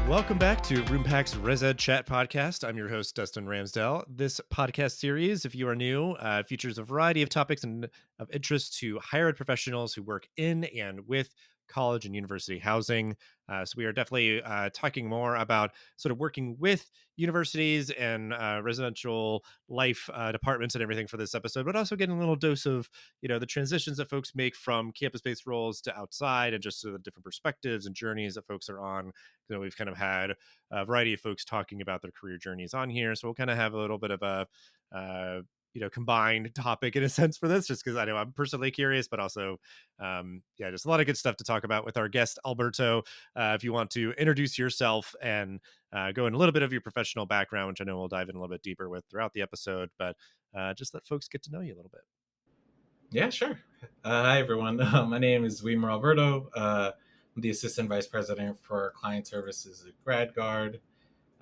Welcome back to RoomPack's ResEdChat podcast. I'm your host, Dustin Ramsdell. This podcast series, if you are new, features a variety of topics and of interest to higher ed professionals who work in and with college and university housing. So we are definitely talking more about sort of working with universities and residential life departments and everything for this episode, but also getting a little dose of, the transitions that folks make from campus-based roles to outside and just sort of the different perspectives and journeys that folks are on. We've kind of had a variety of folks talking about their career journeys on here, so we'll kind of have a little bit of a combined topic in a sense for this, just because I know I'm personally curious, but also just a lot of good stuff to talk about with our guest Alberto. If you want to introduce yourself and go in a little bit of your professional background, which I know we'll dive in a little bit deeper with throughout the episode, but just let folks get to know you a little bit. Yeah, sure. Hi, everyone. My name is Wimer Alberto. I'm the Assistant Vice President for Client Services at GradGuard.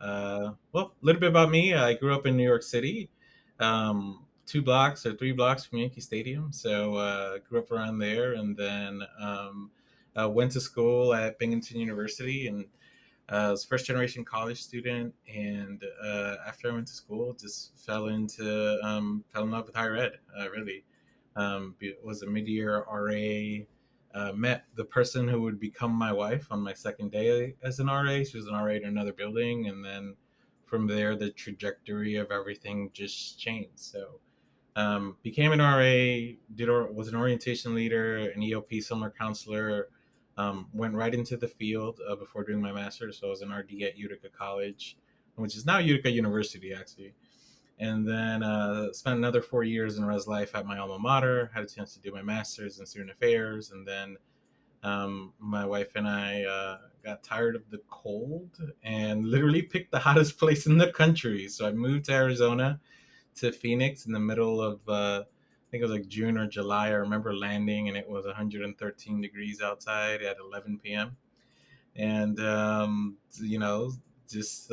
A little bit about me. I grew up in New York City, 3 blocks from Yankee Stadium. So I grew up around there, and then went to school at Binghamton University, and I was a first-generation college student. And after I went to school, just fell in love with higher ed, really. Was a mid-year RA. Met the person who would become my wife on my second day as an RA. She was an RA in another building, and then from there, the trajectory of everything just changed. So, became an RA. Was an orientation leader, an EOP summer counselor. Went right into the field before doing my master's. So I was an RD at Utica College, which is now Utica University, actually. And then spent another 4 years in res life at my alma mater. Had a chance to do my master's in student affairs, and then my wife and I got tired of the cold and literally picked the hottest place in the country. So I moved to Arizona, to Phoenix, in the middle of I think it was like June or July. I remember landing, and it was 113 degrees outside at 11 p.m. And just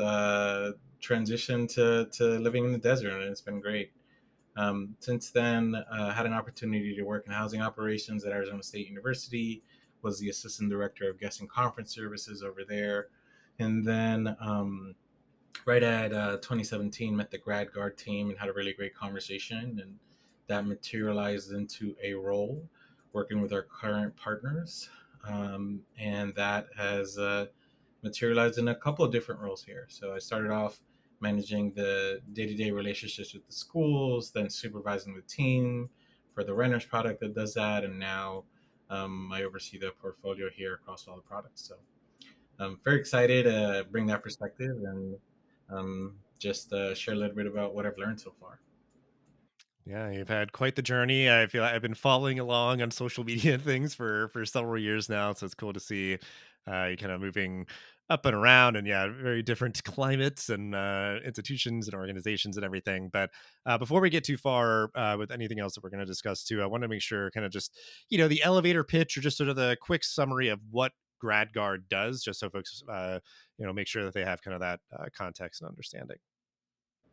transitioned to living in the desert, and it's been great. Since then, had an opportunity to work in housing operations at Arizona State University, was the assistant director of guest and conference services over there. And then right at 2017, met the GradGuard team and had a really great conversation. And that materialized into a role working with our current partners. And that has materialized in a couple of different roles here. So I started off managing the day-to-day relationships with the schools, then supervising the team for the renters product that does that, and now I oversee the portfolio here across all the products. So I'm very excited to bring that perspective and just share a little bit about what I've learned so far. Yeah, you've had quite the journey. I feel like I've been following along on social media and things for several years now, so it's cool to see you kind of moving up and around, and very different climates and institutions and organizations and everything. But before we get too far with anything else that we're going to discuss too, I want to make sure kind of just the elevator pitch or just sort of the quick summary of what GradGuard does, just so folks make sure that they have kind of that context and understanding.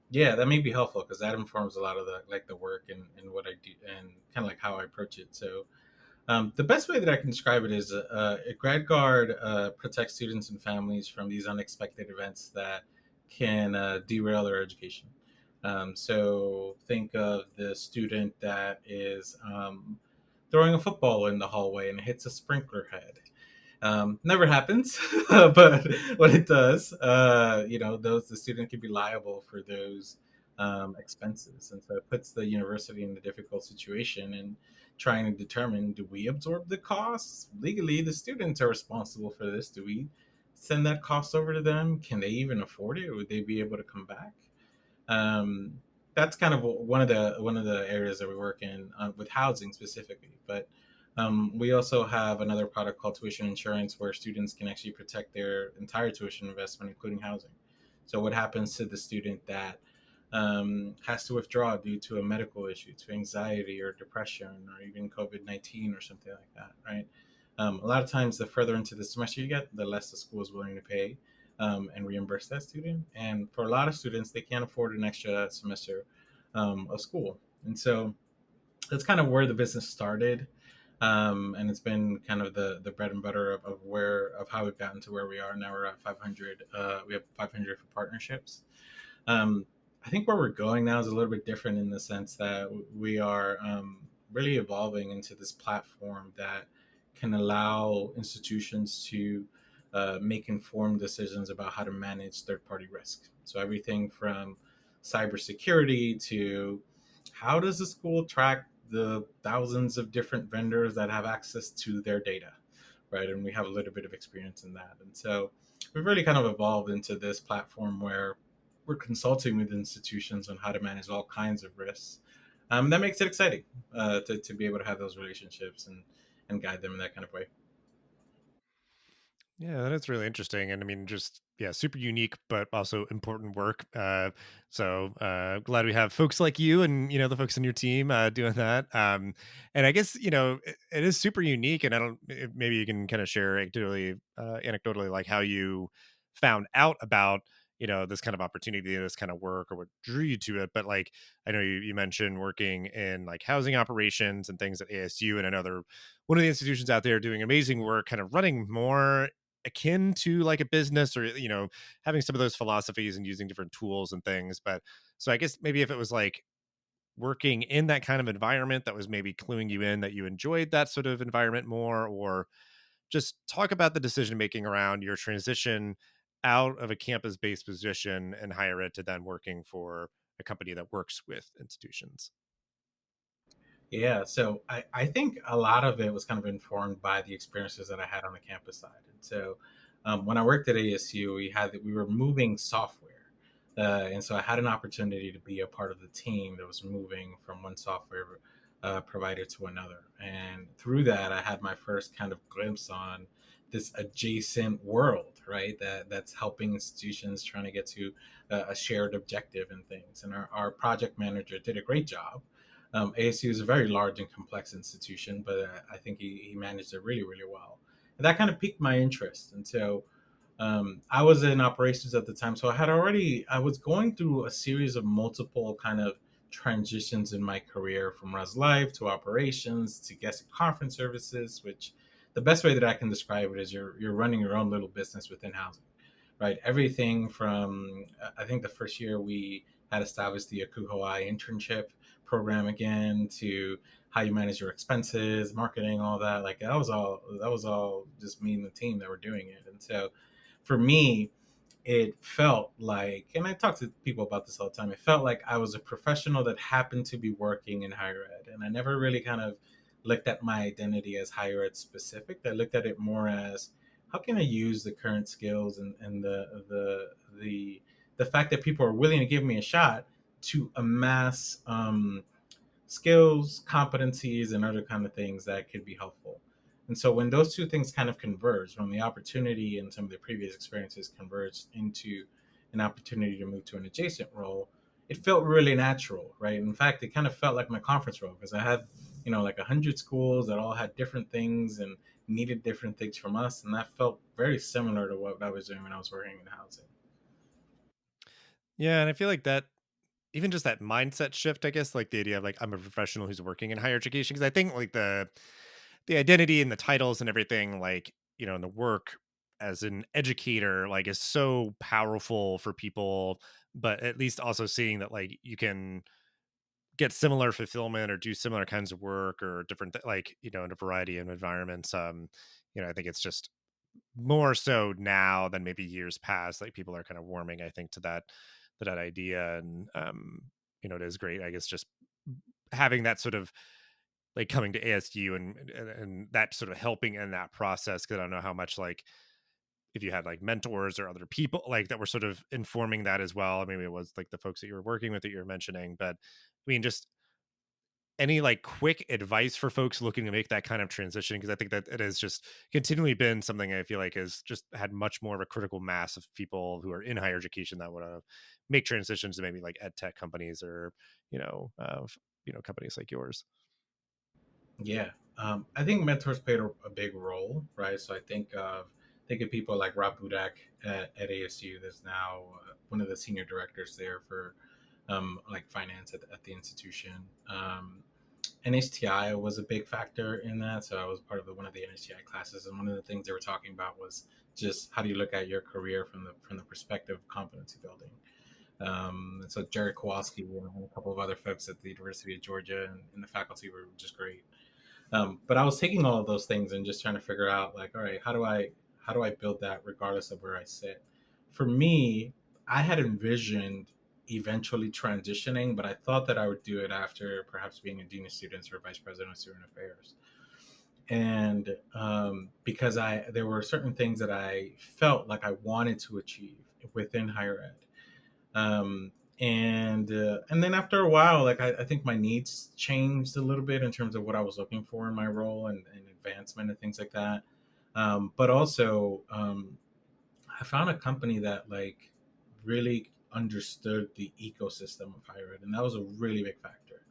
Yeah, that may be helpful because that informs a lot of the work and what I do and kind of like how I approach it. So the best way that I can describe it is GradGuard protects students and families from these unexpected events that can derail their education. So think of the student that is throwing a football in the hallway and hits a sprinkler head. Never happens, but when it does, the student can be liable for those expenses, and so it puts the university in a difficult situation and trying to determine: do we absorb the costs legally? The students are responsible for this. Do we send that cost over to them? Can they even afford it? Would they be able to come back? Um, that's kind of one of the areas that we work in with housing specifically, but we also have another product called tuition insurance where students can actually protect their entire tuition investment, including housing. So what happens to the student that has to withdraw due to a medical issue, to anxiety or depression, or even COVID-19 or something like that, right? A lot of times, the further into the semester you get, the less the school is willing to pay and reimburse that student. And for a lot of students, they can't afford an extra semester of school. And so that's kind of where the business started. And it's been kind of the bread and butter of how we've gotten to where we are now. We're at 500. We have 500 for partnerships. Um, I think where we're going now is a little bit different in the sense that we are really evolving into this platform that can allow institutions to make informed decisions about how to manage third party risk. So, everything from cybersecurity to how does the school track the thousands of different vendors that have access to their data, right? And we have a little bit of experience in that. And so, we've really kind of evolved into this platform where we're consulting with institutions on how to manage all kinds of risks. That makes it exciting to be able to have those relationships and guide them in that kind of way. Yeah, that is really interesting. And I mean, just, yeah, super unique, but also important work. Glad we have folks like you and, the folks in your team doing that. And I guess, it is super unique. And maybe you can kind of share anecdotally, like how you found out about, this kind of opportunity, this kind of work, or what drew you to it. But like, I know you mentioned working in like housing operations and things at ASU. And I know they're one of the institutions out there doing amazing work, kind of running more akin to like a business, or having some of those philosophies and using different tools and things. But so I guess maybe if it was like working in that kind of environment that was maybe cluing you in that you enjoyed that sort of environment more, or just talk about the decision making around your transition out of a campus based position in higher ed to then working for a company that works with institutions. Yeah, so I think a lot of it was kind of informed by the experiences that I had on the campus side. And so when I worked at ASU, we were moving software, and so I had an opportunity to be a part of the team that was moving from one software provider to another. And through that, I had my first kind of glimpse on this adjacent world, right? That's helping institutions trying to get to a shared objective and things. And our project manager did a great job. ASU is a very large and complex institution, but I think he managed it really, really well. And that kind of piqued my interest. And so I was in operations at the time. So I was going through a series of multiple kind of transitions in my career from Res Life to operations to guest and conference services, which the best way that I can describe it is you're running your own little business within housing, right? Everything from I think the first year we had established the Akuhoai internship program again to how you manage your expenses, marketing, all that. Like that was all just me and the team that were doing it. And so for me, it felt like, and I talk to people about this all the time, it felt like I was a professional that happened to be working in higher ed. And I never really kind of looked at my identity as higher ed specific. I looked at it more as how can I use the current skills and the fact that people are willing to give me a shot to amass skills, competencies, and other kind of things that could be helpful. And so when those two things kind of converge, when the opportunity and some of the previous experiences converged into an opportunity to move to an adjacent role, it felt really natural, right? In fact, it kind of felt like my conference role because I had, like 100 schools that all had different things and needed different things from us, and that felt very similar to what I was doing when I was working in housing. Yeah, and I feel like that, even just that mindset shift, I guess, like the idea of like I'm a professional who's working in higher education, because I think like the identity and the titles and everything, like, and the work as an educator, like, is so powerful for people. But at least also seeing that like you can get similar fulfillment or do similar kinds of work or different like, in a variety of environments. I think it's just more so now than maybe years past, like people are kind of warming, I think, to that idea. And it is great, I guess, just having that sort of like coming to ASU and that sort of helping in that process, because I don't know how much like if you had like mentors or other people like that were sort of informing that as well. Maybe it was like the folks that you were working with that you were mentioning. But I mean, just any like quick advice for folks looking to make that kind of transition, because I think that it has just continually been something I feel like has just had much more of a critical mass of people who are in higher education that want to make transitions to maybe like ed tech companies or companies like yours. Yeah, I think mentors played a big role, right? So I think of people like Rob Budak at ASU, that's now one of the senior directors there for like finance at the institution. NHTI was a big factor in that. So I was part of one of the NHTI classes, and one of the things they were talking about was just how do you look at your career from the perspective of competency building. And so Jared Kowalski and a couple of other folks at the University of Georgia and the faculty were just great. But I was taking all of those things and just trying to figure out like, all right, how do I build that regardless of where I sit? For me, I had envisioned eventually transitioning, but I thought that I would do it after perhaps being a dean of students or vice president of student affairs. And because there were certain things that I felt like I wanted to achieve within higher ed. Um, and then after a while, like I think my needs changed a little bit in terms of what I was looking for in my role and advancement and things like that. But also, I found a company that like really understood the ecosystem of higher ed, and that was a really big factor.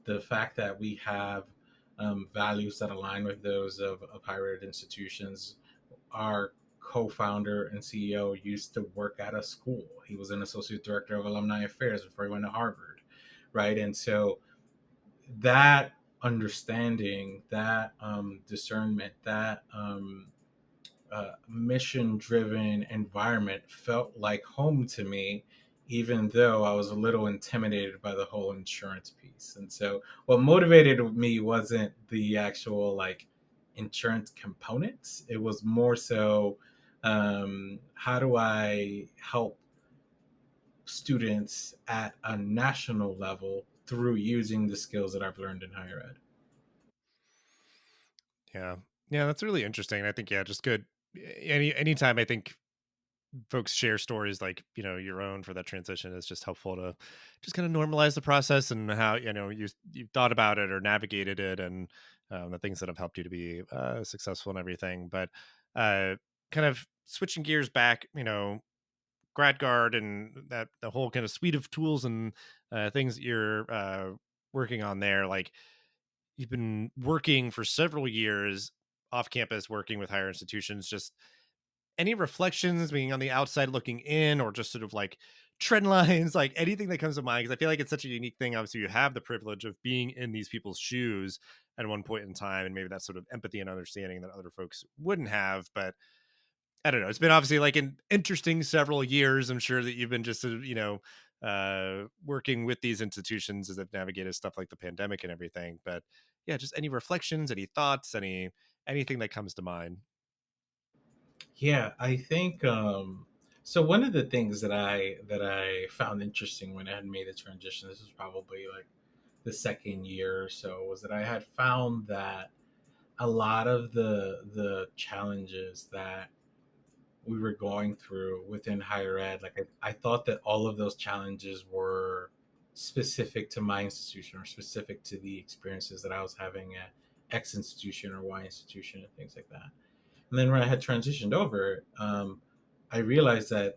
The fact that we have values that align with those of higher ed institutions. Our co-founder and CEO used to work at a school. He was an associate director of alumni affairs before he went to Harvard, right? And so that understanding, that discernment, that mission driven environment felt like home to me, even though I was a little intimidated by the whole insurance piece. And so, what motivated me wasn't the actual like insurance components, it was more so how do I help students at a national level through using the skills that I've learned in higher ed. Yeah. Yeah, that's really interesting. I think, yeah, just good. Anytime I think folks share stories like, your own for that transition is just helpful to just kind of normalize the process and how, you thought about it or navigated it, and the things that have helped you to be successful and everything. But uh, kind of switching gears back, GradGuard and that the whole kind of suite of tools and things that you're working on there, like you've been working for several years off campus working with higher institutions. Just any reflections being on the outside looking in, or just sort of like trend lines, like anything that comes to mind? Because I feel like it's such a unique thing. Obviously, you have the privilege of being in these people's shoes at one point in time, and maybe that sort of empathy and understanding that other folks wouldn't have. But I don't know. It's been obviously like an interesting several years. I'm sure that you've been just, working with these institutions as they've navigated stuff like the pandemic and everything. But yeah, just any reflections, any thoughts, anything that comes to mind. Yeah, I think so one of the things that I found interesting when I had made the transition, this was probably like the second year or so, was that I had found that a lot of the challenges that we were going through within higher ed, like I thought that all of those challenges were specific to my institution or specific to the experiences that I was having at X institution or Y institution and things like that. And then when I had transitioned over, I realized that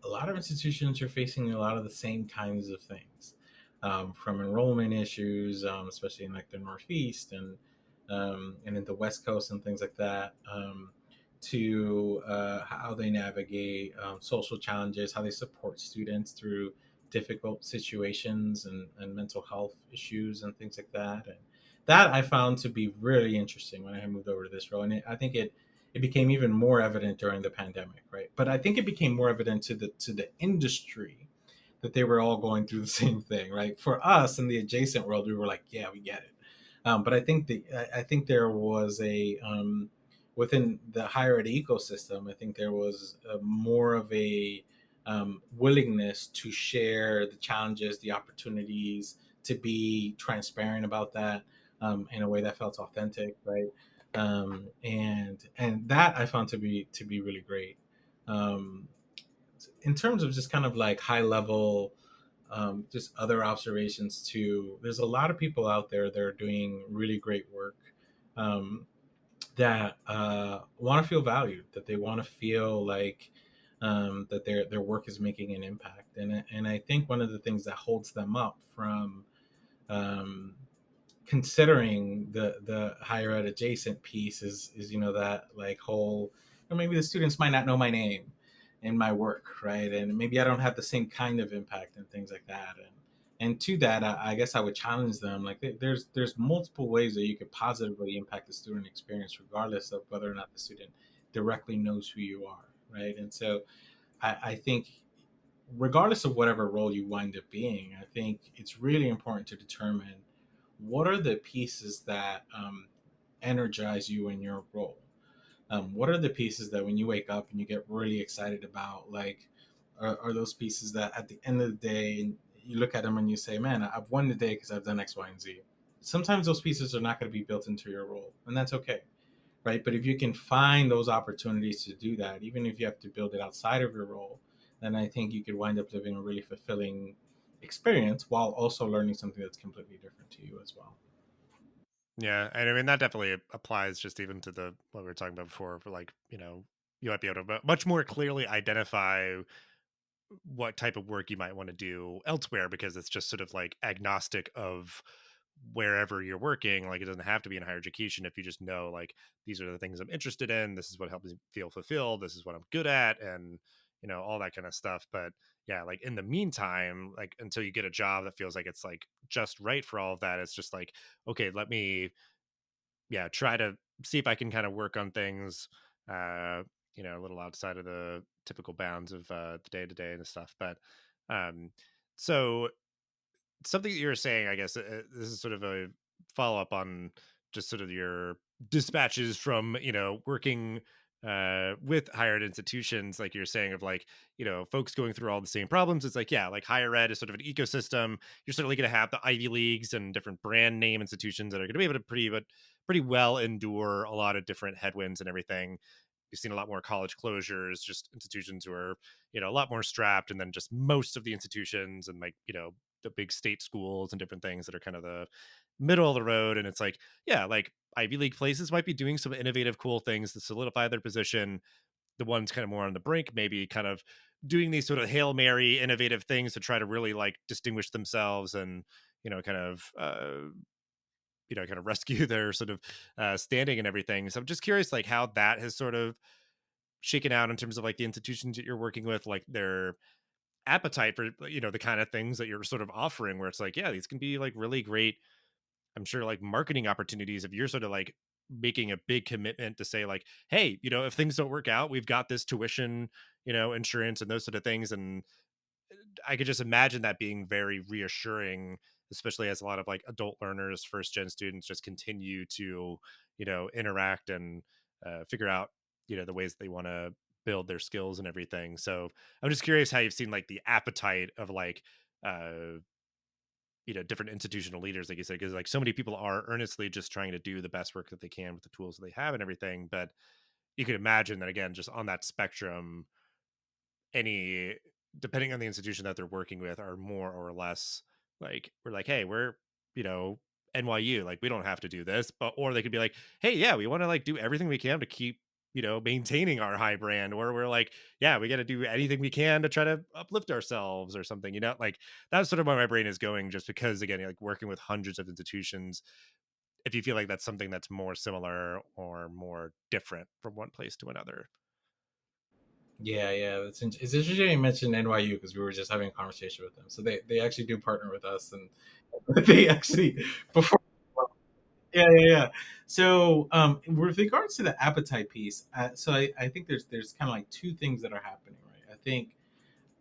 a lot of institutions are facing a lot of the same kinds of things, from enrollment issues, especially in like the Northeast and in the West Coast and things like that, to how they navigate social challenges, how they support students through difficult situations and mental health issues and things like that. And that I found to be really interesting when I moved over to this role, and I think it became even more evident during the pandemic, right? But I think it became more evident to the industry that they were all going through the same thing, right? For us in the adjacent world, we were like, yeah, we get it. But I think there was a within the higher ed ecosystem, I think there was more of a willingness to share the challenges, the opportunities, to be transparent about that in a way that felt authentic, right? And that I found to be really great. Um, in terms of just kind of like high level, just other observations too. There's a lot of people out there that are doing really great work. Um, that want to feel valued, that they want to feel like that their work is making an impact, and I think one of the things that holds them up from um, considering the higher ed adjacent piece is that like whole, or maybe the students might not know my name and my work, right, and maybe I don't have the same kind of impact and things like that, And to that, I guess I would challenge them. Like, there's multiple ways that you could positively impact the student experience, regardless of whether or not the student directly knows who you are, right? And so I think, regardless of whatever role you wind up being, I think it's really important to determine what are the pieces that energize you in your role. What are the pieces that when you wake up and you get really excited about, like, are those pieces that at the end of the day, you look at them and you say, man, I've won the day because I've done X, Y, and Z. Sometimes those pieces are not going to be built into your role, and that's okay, right? But if you can find those opportunities to do that, even if you have to build it outside of your role, then I think you could wind up living a really fulfilling experience while also learning something that's completely different to you as well. Yeah, and I mean that definitely applies just even to the what we were talking about before. For like, you might be able to much more clearly identify what type of work you might want to do elsewhere because it's just sort of like agnostic of wherever you're working. Like it doesn't have to be in higher education if you just know like these are the things I'm interested in, this is what helps me feel fulfilled, this is what I'm good at, and all that kind of stuff. But yeah, like in the meantime, like until you get a job that feels like it's like just right for all of that, it's just like, okay, let me, yeah, try to see if I can kind of work on things, uh, a little outside of the typical bounds of the day to day and stuff. But um, so something that you were saying, I guess this is sort of a follow up on just sort of your dispatches from working with higher ed institutions, like you're saying of like folks going through all the same problems. It's like, yeah, like higher ed is sort of an ecosystem. You're certainly going to have the Ivy Leagues and different brand name institutions that are going to be able to pretty well endure a lot of different headwinds and everything. You've seen a lot more college closures, just institutions who are, a lot more strapped, and then just most of the institutions and like, the big state schools and different things that are kind of the middle of the road. And it's like, yeah, like Ivy League places might be doing some innovative, cool things to solidify their position. The ones kind of more on the brink, maybe kind of doing these sort of Hail Mary innovative things to try to really like distinguish themselves and, kind of, kind of rescue their sort of standing and everything. So I'm just curious, like how that has sort of shaken out in terms of like the institutions that you're working with, like their appetite for the kind of things that you're sort of offering, where it's like, yeah, these can be like really great, I'm sure, like marketing opportunities if you're sort of like making a big commitment to say like, hey, if things don't work out, we've got this tuition, insurance and those sort of things. And I could just imagine that being very reassuring, especially as a lot of like adult learners, first gen students just continue to, interact and figure out, the ways they want to build their skills and everything. So I'm just curious how you've seen like the appetite of like, uh, different institutional leaders, like you said, because like so many people are earnestly just trying to do the best work that they can with the tools that they have and everything. But you could imagine that again, just on that spectrum, any depending on the institution that they're working with are more or less like we're like, hey, we're you know NYU, like we don't have to do this, but or they could be like, hey, yeah, we want to like do everything we can to keep maintaining our high brand, or we're like, yeah, we got to do anything we can to try to uplift ourselves or something, like that's sort of where my brain is going, just because again, like working with hundreds of institutions, if you feel like that's something that's more similar or more different from one place to another. Yeah, yeah, it's interesting you mentioned NYU because we were just having a conversation with them. So they actually do partner with us, and they actually before. Well, yeah, yeah, yeah. So with regards to the appetite piece, so I think there's kind of like two things that are happening, right?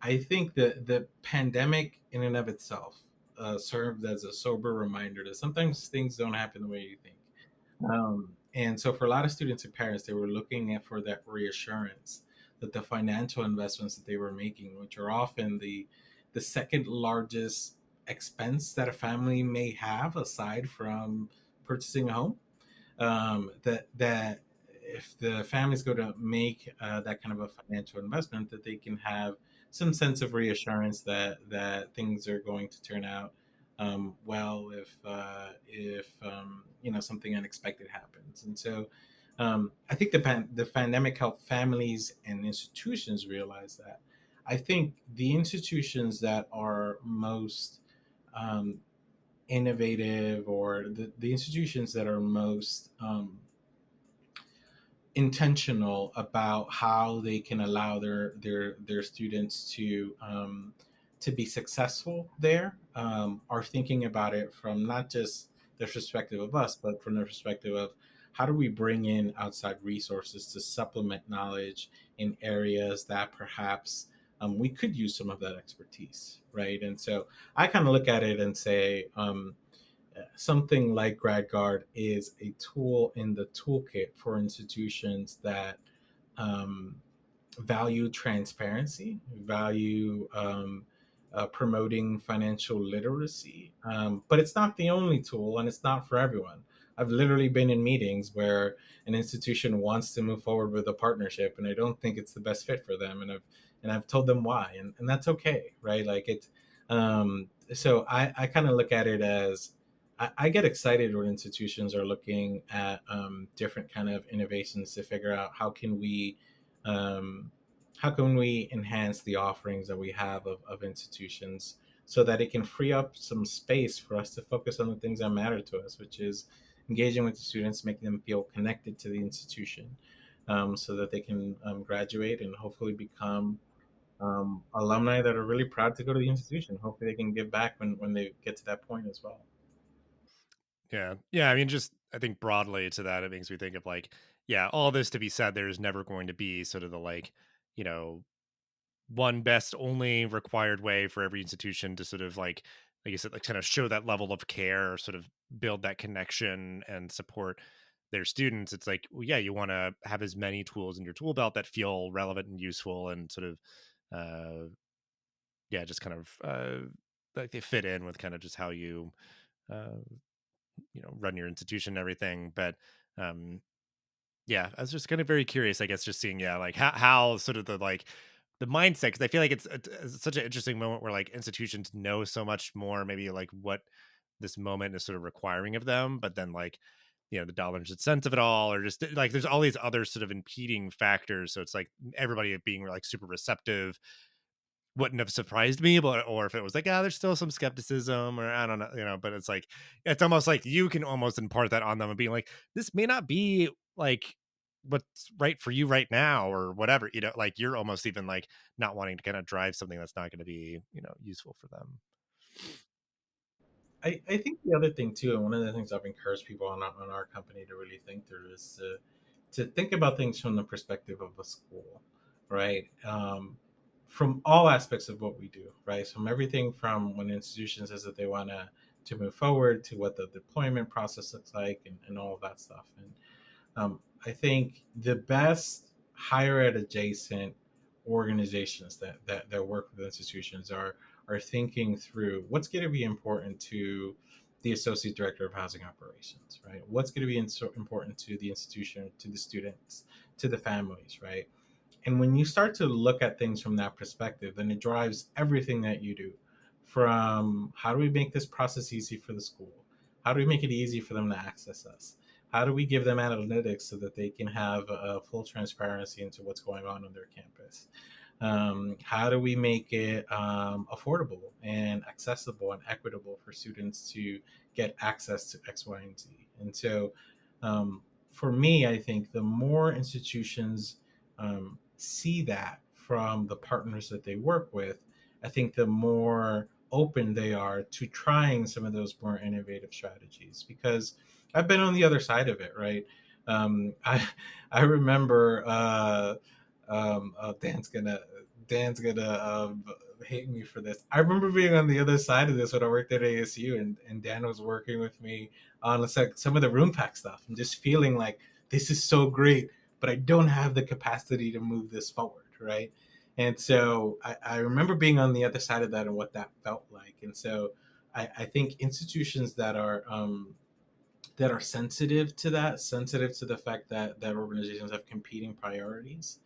I think the pandemic in and of itself served as a sober reminder that sometimes things don't happen the way you think. And so for a lot of students and parents, they were looking at for that reassurance that the financial investments that they were making, which are often the second largest expense that a family may have aside from purchasing a home, that if the families go to make that kind of a financial investment, that they can have some sense of reassurance that things are going to turn out well if something unexpected happens. And so I think the pandemic helped families and institutions realize that. I think the institutions that are most um, innovative, or the institutions that are most intentional about how they can allow their students to to be successful there are thinking about it from not just the perspective of us, but from the perspective of how do we bring in outside resources to supplement knowledge in areas that perhaps we could use some of that expertise, right? And so I kind of look at it and say, something like GradGuard is a tool in the toolkit for institutions that um, value transparency, value promoting financial literacy. But it's not the only tool, and it's not for everyone. I've literally been in meetings where an institution wants to move forward with a partnership, and I don't think it's the best fit for them, and I've told them why, and that's okay, right? Like it's so I kind of look at it as I get excited when institutions are looking at different kind of innovations to figure out um, how can we enhance the offerings that we have of institutions so that it can free up some space for us to focus on the things that matter to us, which is engaging with the students, making them feel connected to the institution, so that they can graduate and hopefully become alumni that are really proud to go to the institution. Hopefully, they can give back when they get to that point as well. Yeah. Yeah. I mean, just I think broadly to that, it makes me think of like, yeah, all this to be said, there's never going to be sort of the like, you know, one best only required way for every institution to sort of like you said, like kind of show that level of care, or sort of build that connection and support their students. It's like, well, yeah, you want to have as many tools in your tool belt that feel relevant and useful and sort of, yeah, just kind of, like they fit in with kind of just how you, uh, run your institution and everything. But, um, yeah, I was just kind of very curious, I guess, just seeing, yeah, like how sort of the like the mindset, because I feel like it's such an interesting moment where like institutions know so much more, maybe like what this moment is sort of requiring of them, but then like the dollars and cents of it all, or just like there's all these other sort of impeding factors. So it's like everybody being like super receptive wouldn't have surprised me, but or if it was like, there's still some skepticism, or I don't know, but it's like it's almost like you can almost impart that on them and being like, this may not be like what's right for you right now, or whatever, like you're almost even like not wanting to kind of drive something that's not going to be, useful for them. I think the other thing too, and one of the things I've encouraged people on our company to really think through is to think about things from the perspective of a school, right? From all aspects of what we do, right? From everything from when an institution says that they want to move forward to what the deployment process looks like and all of that stuff. And I think the best higher ed adjacent organizations that work with institutions are thinking through what's going to be important to the associate director of housing operations, right? What's going to be important to the institution, to the students, to the families, right? And when you start to look at things from that perspective, then it drives everything that you do. From how do we make this process easy for the school? How do we make it easy for them to access us? How do we give them analytics so that they can have a full transparency into what's going on their campus? How do we make it affordable and accessible and equitable for students to get access to X, Y, and Z? And so, um, for me, I think the more institutions see that from the partners that they work with, I think the more open they are to trying some of those more innovative strategies. Because I've been on the other side of it, right? I I remember Dan's gonna hate me for this. I remember being on the other side of this when I worked at ASU, and Dan was working with me on some of the room pack stuff, and just feeling like this is so great, but I don't have the capacity to move this forward, right? And so I remember being on the other side of that and what that felt like. And so I think institutions that are sensitive to that, sensitive to the fact that organizations have competing priorities,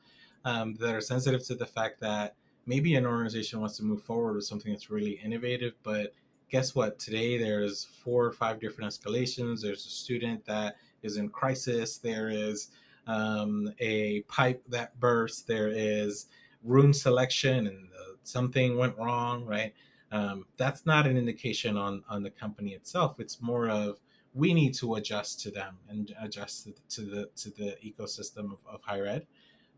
that are sensitive to the fact that maybe an organization wants to move forward with something that's really innovative, but guess what? Today there's 4 or 5 different escalations. There's a student that is in crisis. There is a pipe that burst. There is room selection, and something went wrong, right? That's not an indication on the company itself. It's more of we need to adjust to them and adjust to the ecosystem of higher ed.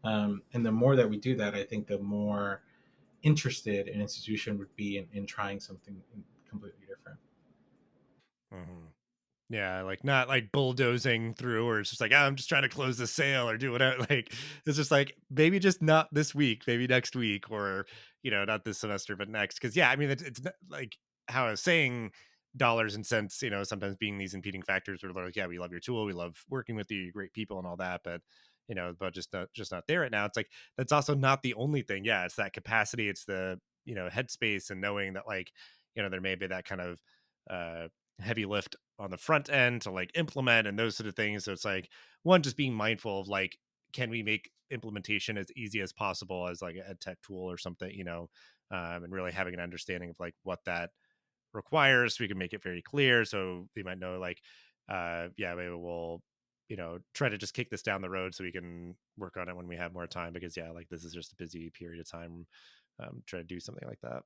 And the more that we do that, I think the more interested an institution would be in trying something completely different. Mhm. Yeah, like not like bulldozing through, or it's just like, "Ah, I'm just trying to close the sale or do whatever." Like it's just like maybe just not this week, maybe next week, or not this semester, but next. Because yeah, I mean, it's not, like how I was saying, dollars and cents. Sometimes being these impeding factors. We're like, yeah, we love your tool, we love working with you, you're great people, and all that, but but just not there right now. It's like that's also not the only thing. Yeah, it's that capacity, it's the headspace, and knowing that like there may be that kind of uh heavy lift on the front end to like implement and those sort of things. So it's like one, just being mindful of like, can we make implementation as easy as possible as like a ed tech tool or something, and really having an understanding of like what that requires so we can make it very clear. So they might know like, yeah, maybe we'll, try to just kick this down the road so we can work on it when we have more time because yeah, like this is just a busy period of time. Try to do something like that.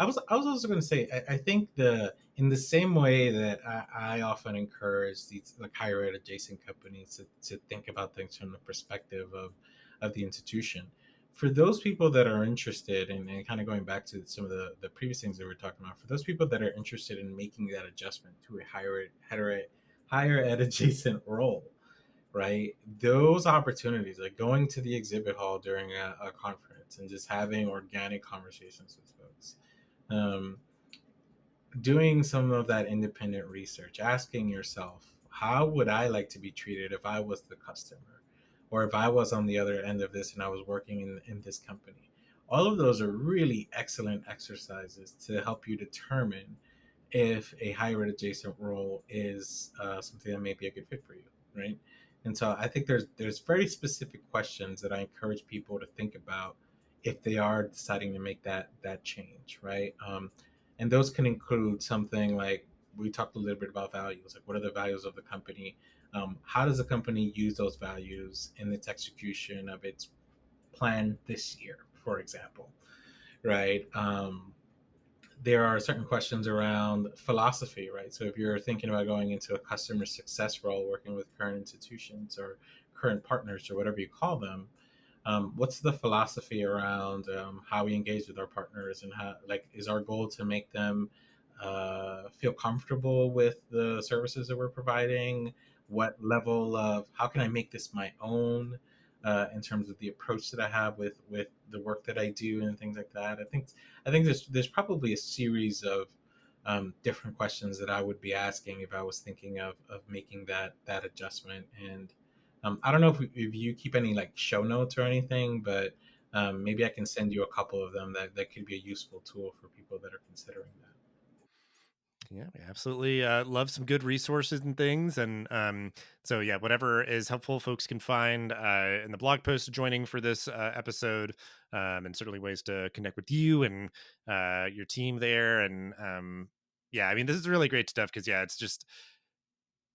I was also going to say I think the in the same way that I often encourage these like higher ed adjacent companies to think about things from the perspective of the institution. For those people that are interested and kind of going back to some of the previous things that we were talking about, for those people that are interested in making that adjustment to a higher ed adjacent role, right? Those opportunities, like going to the exhibit hall during a conference and just having organic conversations with folks, um, doing some of that independent research, asking yourself, how would I like to be treated if I was the customer? Or if I was on the other end of this and I was working in this company? All of those are really excellent exercises to help you determine if a higher ed adjacent role is something that may be a good fit for you, right? And so I think there's very specific questions that I encourage people to think about if they are deciding to make that change, right? And those can include something like we talked a little bit about values, like what are the values of the company? How does the company use those values in its execution of its plan this year, for example, right? There are certain questions around philosophy, right? So if you're thinking about going into a customer success role, working with current institutions or current partners or whatever you call them, what's the philosophy around how we engage with our partners and how, like, is our goal to make them feel comfortable with the services that we're providing? What level of how can I make this my own in terms of the approach that I have with the work that I do and things like that? I think there's probably a series of different questions that I would be asking if I was thinking of making that adjustment. And I don't know if you keep any like show notes or anything, but maybe I can send you a couple of them that could be a useful tool for people that are considering that. Yeah, we absolutely love some good resources and things. And so, yeah, whatever is helpful, folks can find in the blog post joining for this episode, and certainly ways to connect with you and your team there. And yeah, I mean, this is really great stuff because, yeah, it's just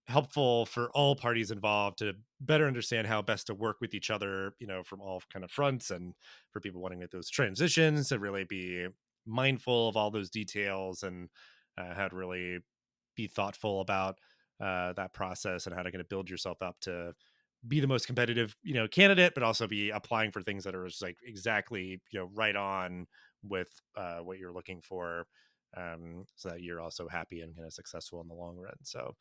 helpful for all parties involved to better understand how best to work with each other, from all kind of fronts, and for people wanting to make those transitions to really be mindful of all those details and how to really be thoughtful about that process and how to kind of build yourself up to be the most competitive, candidate, but also be applying for things that are just like exactly, right on with what you're looking for, so that you're also happy and kind of successful in the long run. So,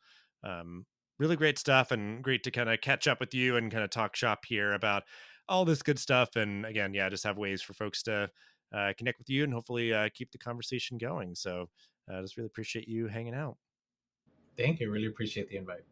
really great stuff and great to kind of catch up with you and kind of talk shop here about all this good stuff. And again, yeah, just have ways for folks to connect with you and hopefully keep the conversation going. So, just really appreciate you hanging out. Thank you. Really appreciate the invite.